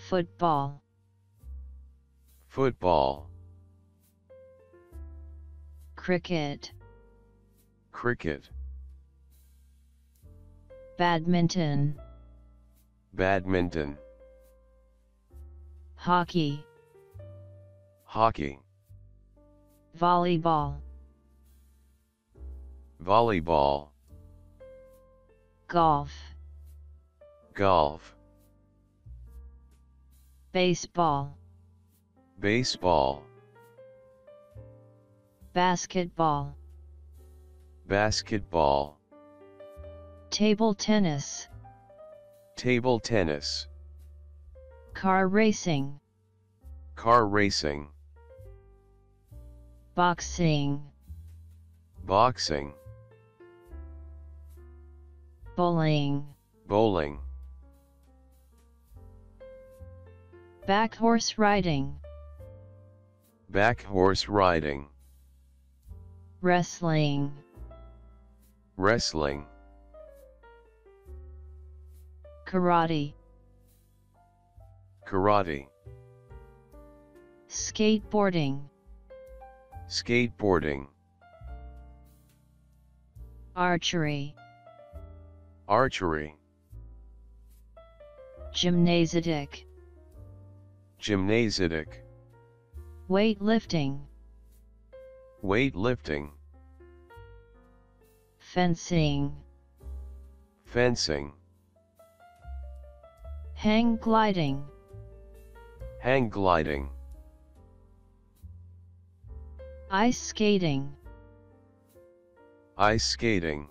football, football, cricket, cricket, badminton, badminton, hockey, hockey, volleyball, volleyball, golf, golf, baseball, baseball, basketball, basketball, table tennis, table tennis, car racing, car racing, boxing, boxing, bowling, bowling, back horse riding, back horse riding, wrestling, wrestling, karate, karate, skateboarding, skateboarding, archery, archery, gymnastic, gymnastic, weightlifting, weightlifting, fencing, fencing, hang gliding, hang gliding, ice skating, ice skating,